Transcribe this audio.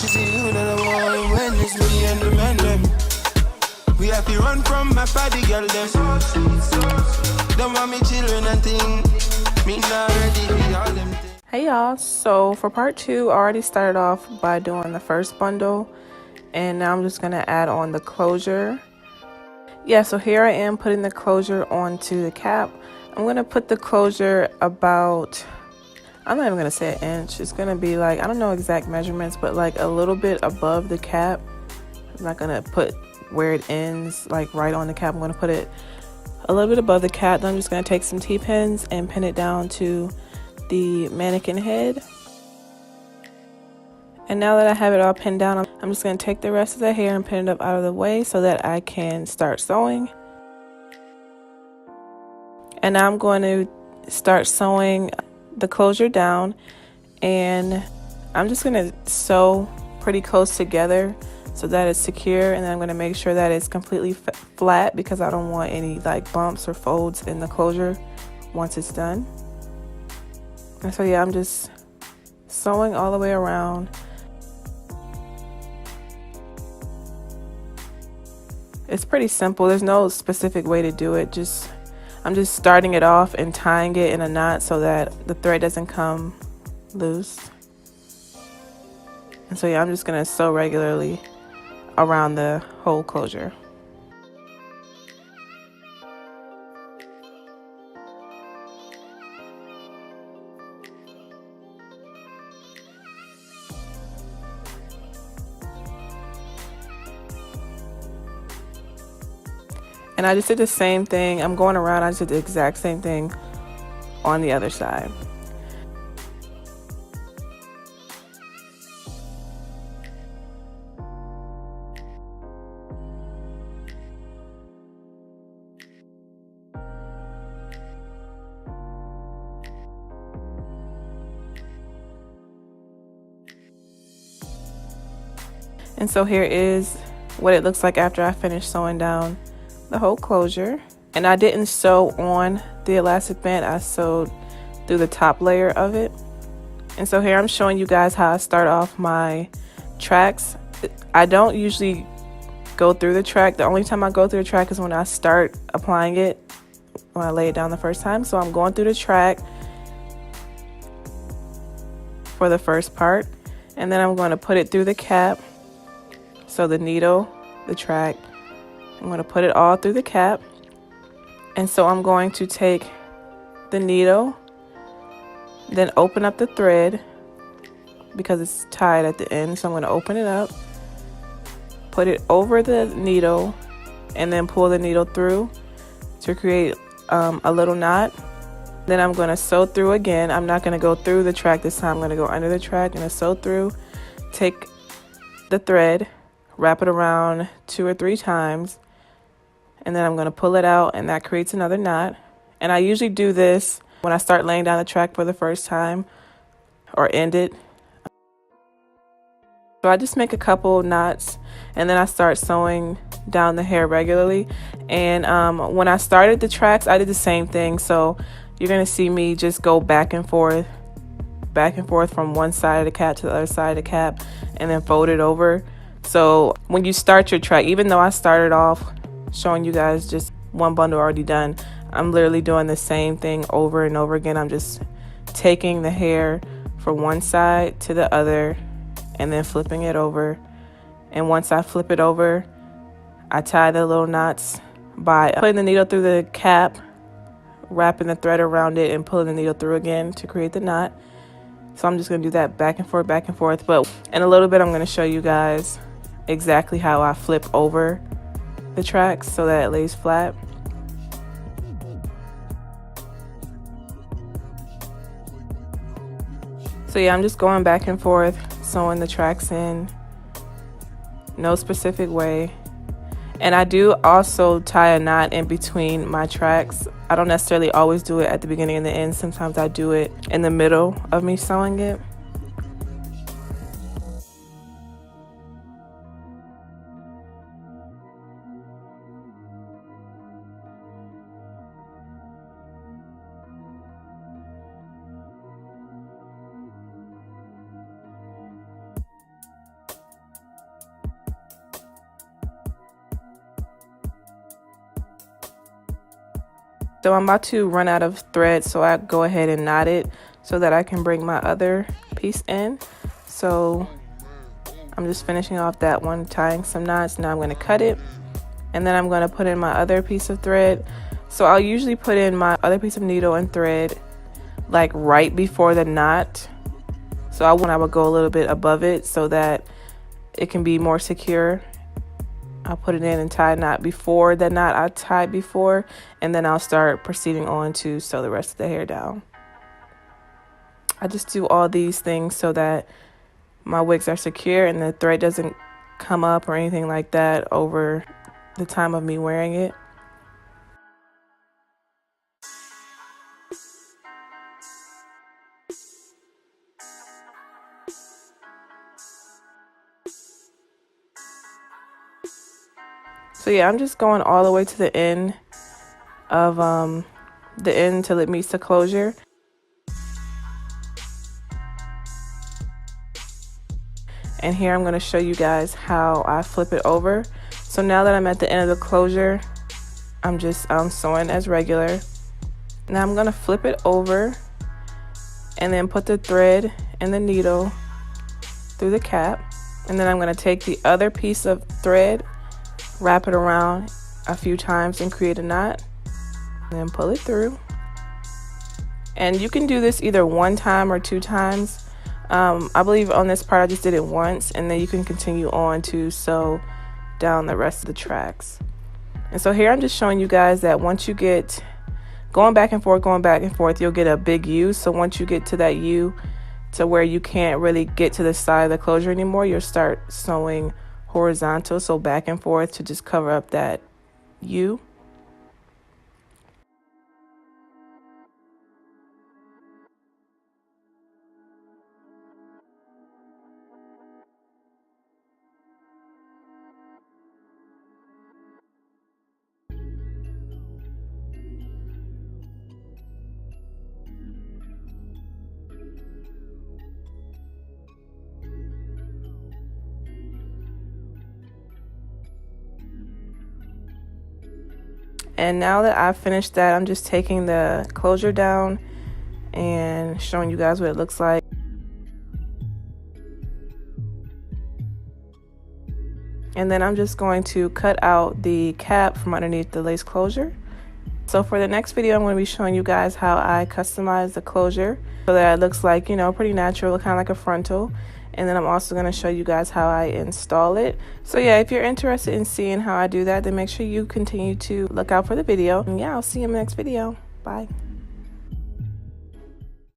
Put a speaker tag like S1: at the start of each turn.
S1: It's you that I want when it's me and the men them. We have to run from my party girl them. Don't want me children and thing. Me not ready for all them things.
S2: Hey y'all, so for part 2, I already started off by doing the first bundle, and now I'm just going to add on the closure. Yeah, so here I am putting the closure onto the cap. I'm going to put the closure about, I'm not even going to say an inch. It's going to be like, I don't know exact measurements, but like a little bit above the cap. I'm not going to put where it ends, like right on the cap. I'm going to put it a little bit above the cap. Then I'm just going to take some T-pins and pin it down to the mannequin head. And now that I have it all pinned down, I'm just going to take the rest of the hair and pin it up out of the way so that I can start sewing. And now I'm going to start sewing the closure down, and I'm just going to sew pretty close together so that it's secure, and then I'm going to make sure that it's completely flat because I don't want any like bumps or folds in the closure once it's done. And so yeah, I'm just sewing all the way around. It's pretty simple. There's no specific way to do it. I'm just starting it off and tying it in a knot so that the thread doesn't come loose. And so yeah, I'm just gonna sew regularly around the whole closure. And I just did the same thing. I'm going around, I just did the exact same thing on the other side. And so here is what it looks like after I finish sewing down the whole closure. And I didn't sew on the elastic band, I sewed through the top layer of it. And so here I'm showing you guys how I start off my tracks. I don't usually go through the track. The only time I go through the track is when I start applying it, when I lay it down the first time. So I'm going through the track for the first part, and then I'm going to put it through the cap. So the needle, the track, I'm going to put it all through the cap. And so I'm going to take the needle, then open up the thread because it's tied at the end. So I'm going to open it up, put it over the needle, and then pull the needle through to create a little knot. Then I'm going to sew through again. I'm not going to go through the track this time. I'm going to go under the track. I'm going to sew through, take the thread, wrap it around 2 or 3 times, and then I'm going to pull it out, and that creates another knot. And I usually do this when I start laying down the track for the first time or end it. So I just make a couple knots, and then I start sewing down the hair regularly. And when I started the tracks, I did the same thing. So you're going to see me just go back and forth from one side of the cap to the other side of the cap, and then fold it over. So when you start your track, even though I started off showing you guys just one bundle already done, I'm literally doing the same thing over and over again. I'm just taking the hair from one side to the other and then flipping it over. And once I flip it over, I tie the little knots by putting the needle through the cap, wrapping the thread around it, and pulling the needle through again to create the knot. So I'm just going to do that back and forth. But in a little bit, I'm going to show you guys exactly how I flip over the tracks so that it lays flat. So yeah, I'm just going back and forth, sewing the tracks in, no specific way. And I do also tie a knot in between my tracks. I don't necessarily always do it at the beginning and the end. Sometimes I do it in the middle of me sewing it. So I'm about to run out of thread, so I go ahead and knot it so that I can bring my other piece in. So I'm just finishing off that one, tying some knots. Now I'm going to cut it, and then I'm going to put in my other piece of thread. So I'll usually put in my other piece of needle and thread like right before the knot. So I would go a little bit above it so that it can be more secure. I'll put it in and tie a knot before the knot I tied before, and then I'll start proceeding on to sew the rest of the hair down. I just do all these things so that my wigs are secure and the thread doesn't come up or anything like that over the time of me wearing it. So yeah, I'm just going all the way to the end of the end till it meets the closure. And here I'm going to show you guys how I flip it over. So now that I'm at the end of the closure, I'm just sewing as regular. Now I'm going to flip it over and then put the thread and the needle through the cap. And then I'm going to take the other piece of thread, wrap it around a few times and create a knot, and then pull it through. And you can do this either one time or two times. I believe on this part I just did it once, and then you can continue on to sew down the rest of the tracks. And so here I'm just showing you guys that once you get going back and forth, you'll get a big U. So once you get to that U to where you can't really get to the side of the closure anymore, you'll start sewing horizontal, so back and forth to just cover up that U. And now that I've finished that, I'm just taking the closure down and showing you guys what it looks like. And then I'm just going to cut out the cap from underneath the lace closure. So for the next video, I'm going to be showing you guys how I customize the closure so that it looks like, you know, pretty natural, kind of like a frontal. And then I'm also going to show you guys how I install it. So yeah, if you're interested in seeing how I do that, then make sure you continue to look out for the video. And yeah, I'll see you in the next video. Bye.